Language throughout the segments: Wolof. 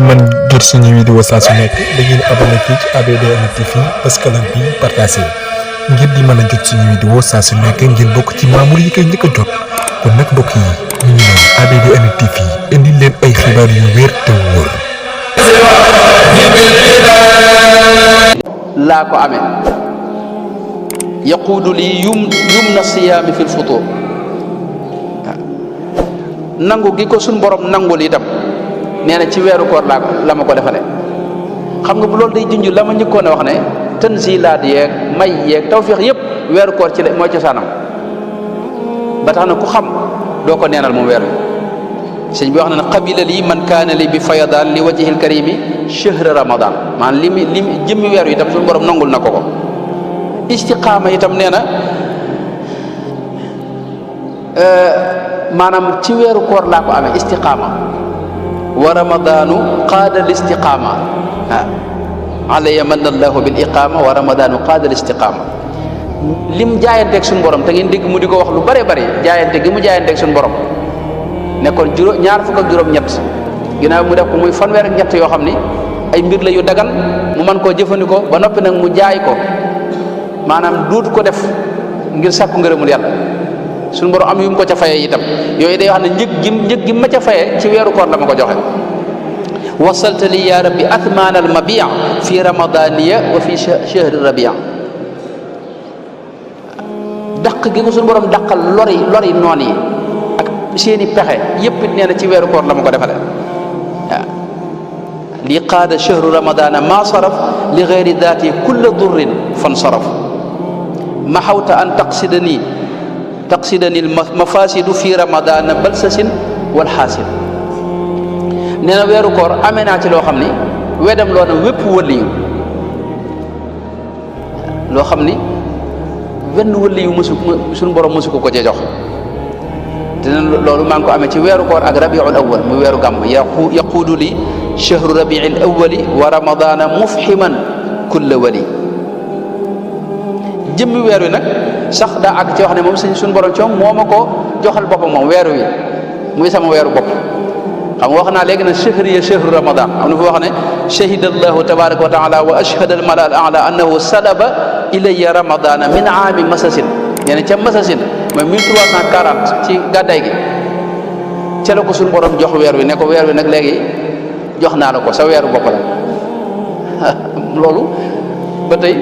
mën jot suñu vidéo saa su nekk da ngeen abonné fii ci ABDN TV parce que lan bi partagé ngir di mën a jot suñu vidéo saa su nekk ngeen bokk ci membre yi koy njëkk a jot kon nag mbokk yi ñu ngi noonu ABDN TV indi leen ay xibaar yu wér te wóor. laa ko amee yaquudu lii yumna siyaami fil futuur nangu gi ko suñ borom nangul itam nee na ci weeru koor la ma ko defale xam nga bu loolu day junj la ma njëkkoon a wax ne tanzilaat yeeg may yeeg tawfiix yëpp weeru koor ci la mooy cosaanam ba tax na ku xam doo ko neenal moom weer wi sëñ bi wax na ne qabila lii man kaana li bi fayadaan li wajhil karimi shahra ramadan maanaam li jëmmi weer wi itam suñu borom nangul na ko istiqaama itam nee na maanaam ci weeru koor laa ko amee istiqaama wa ramadaanu qaada l istiqaama alaya man allahu bil iqaama wa ramadaanu qaada l istiqaama lim jaayanteeg suñu borom te ngeen dégg mu di ko wax lu bare bari jaayante gi mu jaayanteeg suñu borom nekkoon ñaar fukk ak juróom-ñett ginnaaw mu def ko muy fanweer ak ñett yoo xam ni ay mbir la yu dagan mu mën koo jëfandikoo ba noppi nag mu jaay ko maanaam duut ko def ngir sàkku ngërëmul yàlla suñu borom am yu mu ko ca fayee itam yooyu day wax ne njëg gi ma ca fayee ci weeru koor la ma ko joxe wasalta li ya rabbi athmaan al mabia fi ramadaniya wa fi shahri rabia daq gi ko suñu borom daqal lori noon yi ak seeni pexe yëpp it nee na ci weeru koor la ma ko defale waaw li qaada shahru ramadana ma saraf li gayri daati kulla durrin fan saraf maxawta an taqsidani mafasidu fi ramadana balsasin wal xaasin nee na weeru koor amee naa ci loo xam ni wedam loo na wépp wëliyu loo xam ni wenn wëliyu suñu borom mësu ko cee jox te loolu maa ngi ko amee ci weeru koor ak rabiul awal muy weeru gàmm yaquudu li chahru rabiil awali wa ramadana mufhiman kulla wali jëmmi weer wi nag sax daa àgg ci wax ne moom suñu borom coom moo ma ko joxal boppam moom weer wi muy sama weeru bopp xam nga wax naa léegi nag chahriya chahru ramadan am na fu wax ne shahida allahu tabaraka wa taala wa ashhada al mala al ala annahu salaba ilayya ramadana min aami masasin nee na ca masasin mooy 1340 ci gàddaay gi ca la ko suñu borom jox weer wi ne ko weer wi nag léegi jox naa la ko sa weeru bopp la loolu ba tey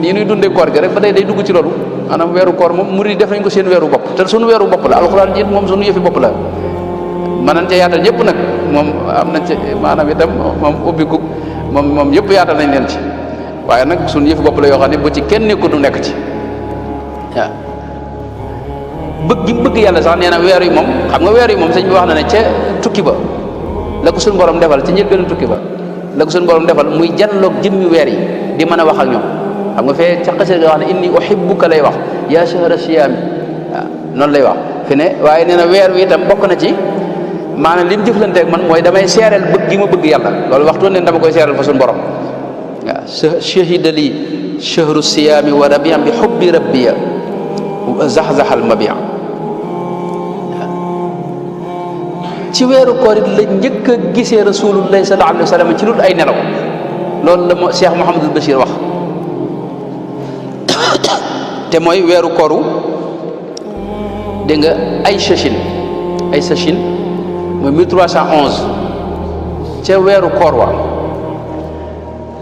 nii nuy dundee koor gi rek ba tey day dugg ci loolu maanaam weeru koor moom murid def nañ ko seen weeru bopp te suñu weeru bopp la alxuraan jiit moom suñu yëfi bopp la mën nañ ca yaatal ñëpp nag moom am nañ ca maanaam itam moom ubbiku moom yëpp yaatal nañ leen ci waaye nag suñu yëfi bopp la yoo xam ne bu ci kenn nekku du nekk ci waaw bëgg gi bëgg yàlla sax nee na weer yi moom xam nga weer yi moom sëñ bi wax na ne ca tukki ba la ko suñu borom defal ci njëlbéenu tukki ba la ko suñu borom defal muy janloog jëmmi weer yi di mën a wax ak ñoom xam nga fee ca xasee nga wax ne inni uhibbuka lay wax yaa shahra siyaami waaw noonu lay wax fi ne waaye nee na weer wi itam bokk na ci maanaam li mu jëflanteeg man mooy damay seereel bëgg gi ma bëgg yàlla loolu waxtu ne dama koy seereel fa suñu borom waaw shahida li shahru siyaami wa rabian bi hubbi rabbiya zaxzaxal mabia ci weeru koor it la njëkk a gisee rasulullahi sallallahu alayhi wa sallam ci lu ay nelaw loolu la Cheikh Mouhamadul Bachir wax te mooy weeru kooru dégg nga ay sachin mooy 1311 ca weeru koor wa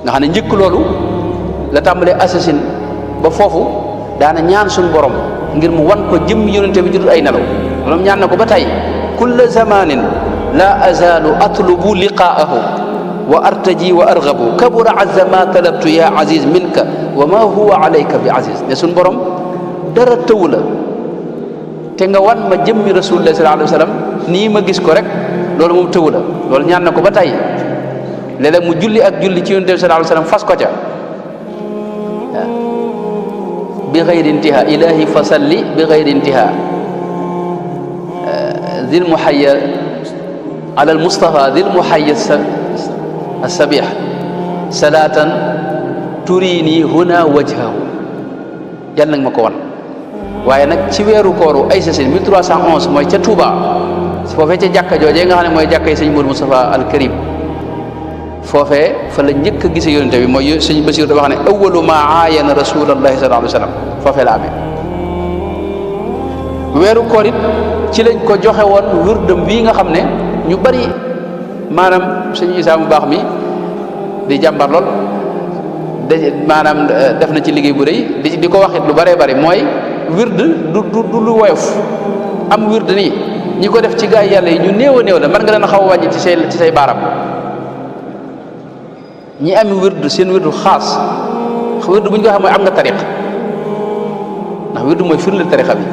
nga xam ne njëkk loolu la tàmbalee assasine ba foofu daana ñaan suñu borom ngir mu wan ko jëm yonente bi judul ay nelaw loolu ñaan na ko ba tey kulla zamanin la azalu atlubu liqaahu wa artaji wa argabu kabura azza ma talabtu ya aziz minka wa ma huwa alayka bi aziz ne suñu borom dara tëw la te nga wan ma jëmmi rasulullah sallallahu alayhi wa sallam nii ma gis ko rek loolu moom tëw la loolu ñaan na ko ba tey léeg-léeg mu julli ak julli ci yonente bi sallallahu alayhi wa sallam fas ko ca bi gayri intiha ilahi fasalli bi gayri intiha dil muhayya ala almustafa dil muhayya asabih salatan turini huna wajhahu yàlla nag ma ko wan waaye nag ci weeru kooru ay sasin 1311 mooy ca Touba foofee ca jàkka joojee nga xam ne mooy jàkka yi sëñ Mourou Moustapha al Karim foofee fa la njëkk a gisee yonente bi mooy sëñ Basiir dafa wax ne awwalu ma aayana rasulallahi sallallahu alayhi wa sallam foofee la amee weeru koor it ci lañ ko joxe woon wirdam bii nga xam ne ñu bari maanaam sëñ Isaa mu baax mi di jàmbar lool maanaam def na ci liggéey bu rëy di ko waxit lu bëree bëri mooy wird du lu woyof am wird nii ñi ko def ci gaay yàlla yi ñu néew a néew la mën nga leen a xaw a wàññi ci say baaram ñi am wird seen wirdu xaas wird bu ñu ko xam mooy am nga tariqa ndax wird mooy firndeel tariqa bi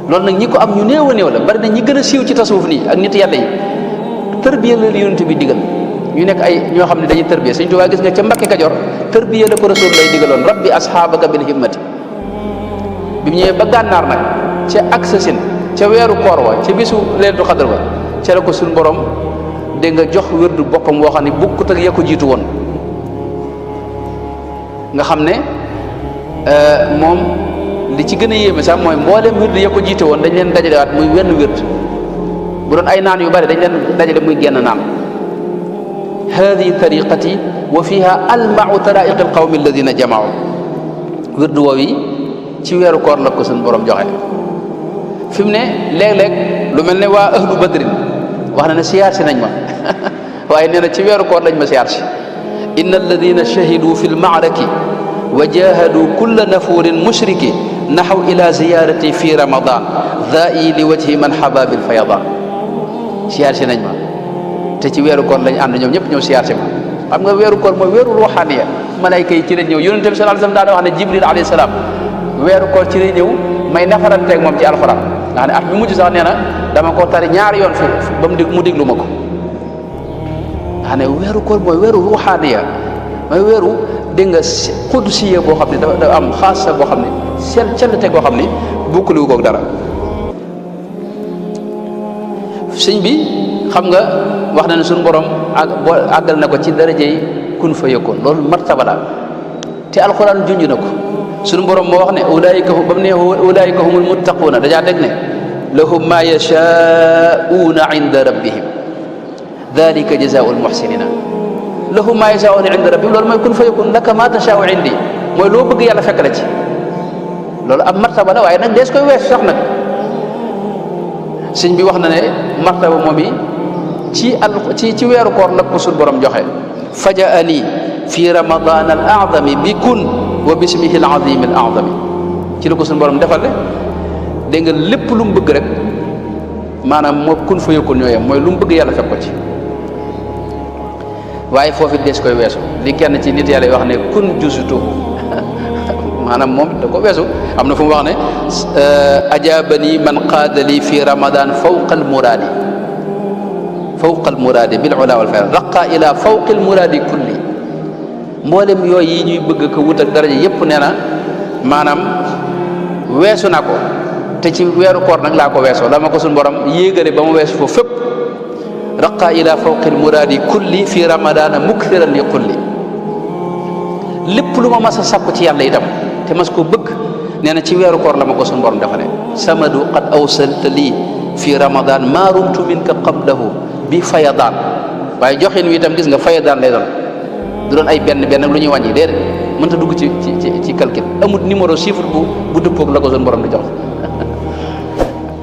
loolu nag ñi ko am ñu néew a néew la bari na ñi gën a siiw ci tasawuf nii ak nit yàlla yi tërbiya la yonent bi digal ñu nekk ay ñoo xam ne dañuy tërbiya Sëñ Tuubaa gis nga ca Mbakke Kajoor tërbiya la ko Rasuul lay digaloon rabbi asxaabaka bil himmati bi mu ñëwee ba gànnaar nag ca Aksasin ca weeru koor wa ca bisu Laylatul Qadr ba ca la ko suñu borom dégg nga jox wérdu boppam woo xam ne bukkut ak ya ko jiitu woon nga xam ne moom li ci gën a yéeme sax mooy mboolem wérdu ya ko jiite woon dañ leen dajalewaat muy wenn wérd bu doon ay naan yu bari dañ leen dajale muy genn naan hadihi tariqati wa fiha almau taraiqi alqawmi alladina jamaau wérdu woow yi ci weeru koor la ko suñu borom joxe fi mu ne léeg-léeg lu mel ne waa ahlu badrin wax na ne siyaar si nañ ma waaye nee na ci weeru koor lañ ma siyaar si inna alladina shahidu fi lmaaraki wa jahadu kulla nafurin mushriki naxaw ila ziyarati fi ramadan daa'i li wajhi man xaba bil fayadan siyaar si nañ ma te ci weeru koor lañ ànd ñoom ñëpp ñëw siyaar si ma xam nga weeru koor mooy weeru ruuxaaniya malayka yi ci lañ ñëw yonente bi sallallahu alayhi wasallam daana wax ne jibril alayhi salaam weeru koor ci lay ñëw may nafaranteeg moom ci alxuraan nga xam ne at mi mujj sax nee na dama koo tari ñaari yoon fi ba mu déglu ma ko nga xam ne weeru koor mooy weeru ruuxaaniya mooy weeru dégg nga qudsiya boo xam ne dafa am xaasa boo xam ne cellte koo xam ne bukkaliwu koog dara sëñ bi xam nga wax na ne suñu borom àggal na ko ci darajey kun fa yakun loolu martaba la te alxuraan junj na ko suñu borom moo wax ne ulaayika ba mu ne ulaayika humul muttaquuna dajaa teg ne lahum ma yashaa'uuna inda rabbihim dalika jazaa'ul muhsinina lahum ma yashaa'uuna inda rabbihim loolu mooy kun fa yakun laka ma tashaa'u indi mooy loo bëgg yàlla fekk la ci loolu ab martaba la waaye nag dees koy wees sax nag sëñ bi wax na ne martaba moom yi ci weeru koor la ko suñu borom joxe fajaani fi ramadan al a'zami bi kun wa bismihi al azim al a'zami ci la ko suñu borom defal dégg nga lépp lu mu bëgg rek maanaam moo kun fa yëkkul ñooyam mooy lu mu bëgg yàlla fekk ko ci waaye foofu des koy weesu li kenn ci nit yàlla yi wax ne kun jusutu maanaam moom da ko weesu am na fu mu wax ne ajabani man qaadali fi ramadan fawqa al muraadi bil ula wal fayda raqa ila fawqi al muraadi kulli mboolem yooyu yi ñuy bëgg ko wut ak daraja yépp nee na maanaam weesu na ko te ci weeru koor nag laa ko weesoo la ma ko suñu borom yéegale ba mu weesu foofu fépp raqa ila fawqi al muraadi kulli fi ramadana mukthiran li kulli lépp lu ma mas a sàkku ci yàlla itam te mas ko bëgg nee na ci weeru koor la ma ko suñu borom defale samadu qad awsalta lii fi ramadan ma rumtu minka qablahu bi fayadaan waaye joxin wi itam gis nga fayadaan lay doon du doon ay benn lu ñuy wàññi déedéet mënta dugg ci calcul amul numéro chiffre bu dëppoog la ko suñu borom di jox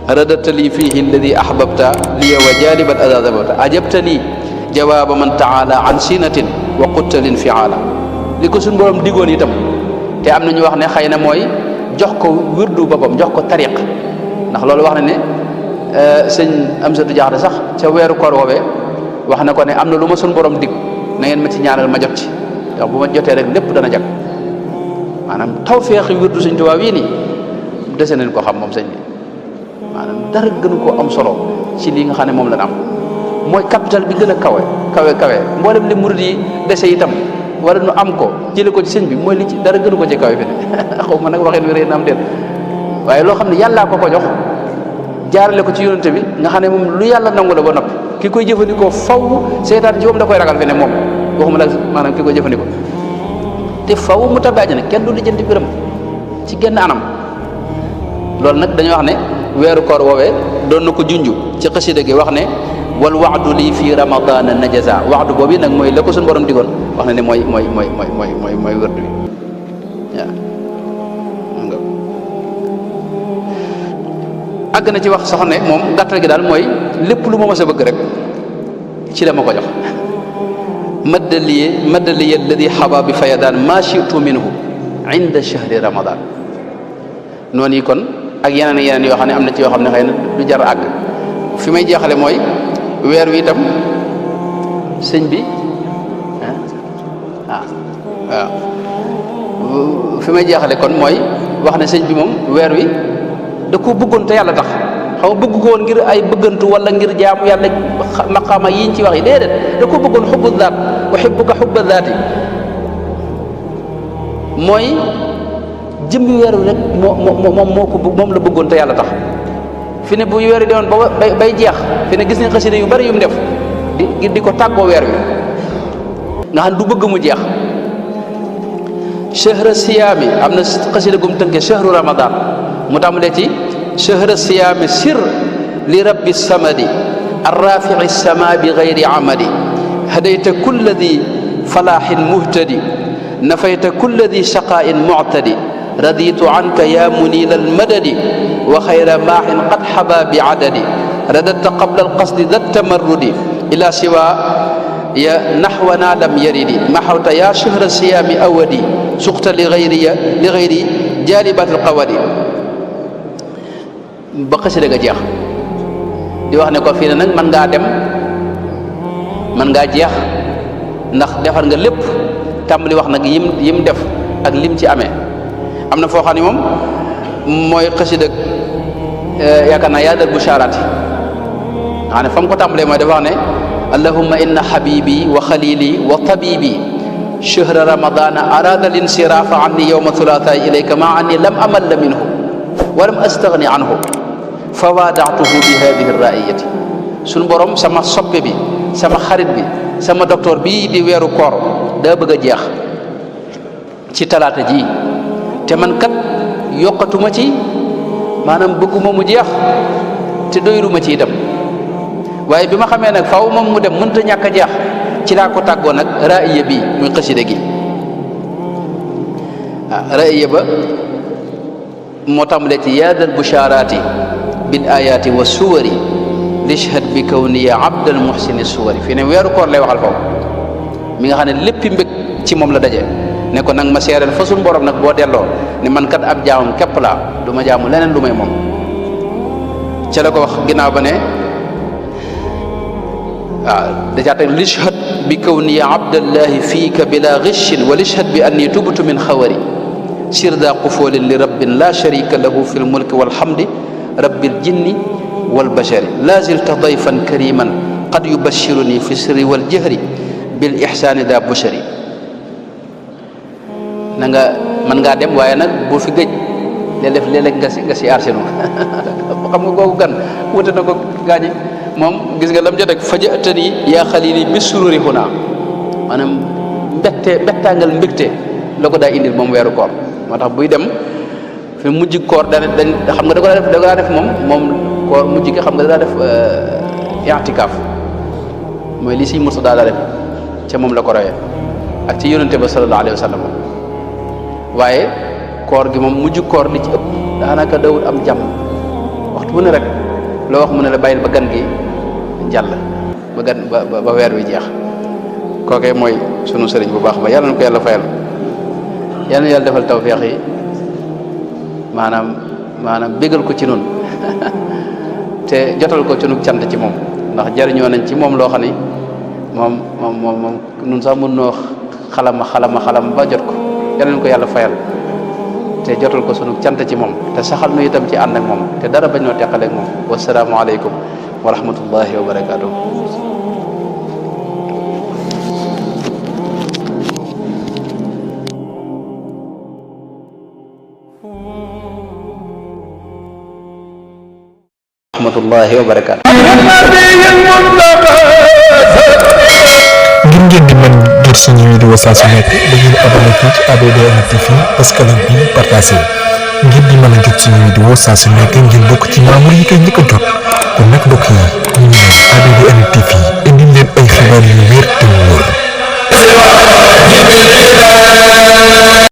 radata lii fihi alladi ahbabta liya wa jalibat adadabata ajabtani jawaaba man taala an sinatin wa quttalin fiala li ko suñu borom digoon itam te am na ñu wax ne xëy na mooy jox ko wirdu boppam jox ko tariq ndax loolu wax na ne sëñ Amsatu Jaxate sax ca weeru koor woowee wax na ko ne am na lu ma suñu borom dig na ngeen ma ci ñaanal ma jot ci ndax bu ma jotee rek lépp dana jag maanaam tawfeexi wirdu Sëñ Tuubaa wii nii dese nañ ko xam moom sëñ bi maanaam dara gënu koo am solo ci lii nga xam ne moom lañ am mooy capital bi gën a kawe mboolem li murid yi dese itam wala nu am ko jële ko ci sëñ bi mooy li ci dara gënu ko ci kawe fi ne xaw ma nag waxin wi rëy na am déet waaye loo xam ne yàllaa ko jox jaarale ko ci yonente bi nga xam ne moom lu yàlla nangu la ba noppi ki koy jëfandikoo faw seytaan ci moom da koy ragal fi ne moom waxuma la maanaam ki koy jëfandikoo te faw mu tabbi àjjana kenn du lijjanti biram ci genn anam loolu nag dañuy wax ne weeru koor woowee doon na ko junj ci xasida gi wax ne wal wa'du lii fii ramadana najaza wa'du boobu nag mooy la ko suñu borom digoon wax na ne mooy wërdu bi waaw àgg na ci wax sax ne moom gàttal gi daal mooy lépp lu ma mës a bëgg rek ci la ma ko jox maddaliye alladi xaba bi fayadaan ma shi'tu minhu inda shahri ramadan noonu yi kon ak yeneen yoo xam ne am na ci yoo xam ne xëy na du jar àgg fi may jeexale mooy weer wi itam sëñ bi waaw fi may jeexale kon mooy wax ne sëñ bi moom weer wi da ko bëggoon te yàlla tax xaw ma bëgg ko woon ngir ay bëggantu wala ngir jaamu yàlla maqaama yiñ ci wax yi déedéet da ko bëggoon xubbu zaat uhibbuka xubba zaati mooy jëmmi weer wi rek moom la bëggoon te yàlla tax fi ne bu weer wi demoon ba bay jeex fi ne gis nañ xasida yu bari yu mu def di ko tàggoo weer wi nga xam du bëgg mu jeex shahra siyaami am na xasida gum tënkee shahru ramadan mu tàmbalee ci shahra siyaami sir li rabbi samadi arrafici sama bi gayri amadi hadayta kulla di falaaxin muhtadi nafayta kulla di shaqaain muctadi raditu anka ya munil almadadi wa xayra maaxin qad xaba bi cadadi radadta qabla alqasdi da tamarrudi ila siwa ya naxwana lam yaridi maxawta ya shahra siyaami awadi suqta li gayri jaalibat alqawadi ba xasida ga jeex di wax ne ko fii ne nag mën ngaa dem mën ngaa jeex ndax defar nga lépp tàmbali wax nag yim def ak lim ci amee am na foo xam ne moom mooy xasida yaakaar naa yaadal bushaaraati nga xam ne fa mu ko tàmbalee mooy dafa wax ne allahumma inna habibi wa xalili wa tabibi shahra ramadana arada linsirafa anni yowma thulatha ilayka ma anni lam amalla minhu wa lam astagni anhu fa waadaatuhu bi hadihi raiyati suñu borom sama soppe bi sama xarit bi sama docteur bii di weeru koor daa bëgg a jeex ci talaata ji te man kat yokkatuma ci maanaam bëgguma mu jeex te doyuluma ci itam waaye bi ma xamee nag faaw moom mu dem mënta ñàkk a jeex ci laa ko tàggoo nag raiya bi muy xasida gi raiya ba moo tàmbalee ci yaadal bushaaraati bil ayaati wa suwari lishhad bi kawniya abdal muhsini suwari fii ne weeru koor lay waxal foofu mi nga xam ne léppi mbég ci moom la daje ne ko nag ma seereel fa suñu borom nag boo delloo ne man kat ab jaamam képp laa du ma jaamu leneen lu may moom ca la ko wax ginnaaw ba ne waaw dajaa teg lishhad bi kawniya abdallahi fiika bila ghishin wa lishhad bi anni tubtu min xawari sirda qufoolin li rabbin la sharika lahu fi lmulki walhamdi rabbil jinni walbashari la zilta dayfan kariman qad yubashiruni fi sirri waljahri bil ihsaani da bushari na nga mën ngaa dem waaye nag boo fi gëj léeg-léeg nga si arsenu xam nga googu gan wute na ko gaañi moom gis nga lam jot ak fajatani yaa xalili bi sururi huna maanaam mbettangal mbégte la ko daa indil moom weeru koor moo tax buy dem fi mujj koor dañ xam nga da ko daa def moom koor mujj gi xam nga da daa def i'tikaaf mooy li si Mursa daa def ca moom la ko royee ak ci yonente ba sallallahu alayhi wa sallam waaye koor gi moom mujj koor li ci ëpp daanaka dawul am jàmm waxtu bu ne rek loo wax mu ne la bàyyil ba gan gi jàll ba weer wi jeex kookee mooy sunu sëriñ bu baax ba yàlla na ko yàlla fayal yàlla na yàlla defal tawfeex yi maanaam bégal ko ci nun te jotal ko ci nu cant ci moom ndax jariñoo nañ ci moom loo xam ni moom nun sax mun noo xalama ba jot ko yàlla na ko yàlla fayal te jotal ko sunu cant ci moom te saxal nu itam ci ànd ak moom te dara bañ noo teqaleeg moom wasalaamu aleykum wa rahmatullahi wa barakaatuh. rahmatullahi wa barakaatuh. ngir ngeen di mën jot suñu vidéo saa su nekk da ngeen abonné fii ci ABDN TV parce que nag bii partagé ngir di mën a jot suñu vidéo saa su nekk ngeen bokk ci membre yi koy njëkk a jot kon nag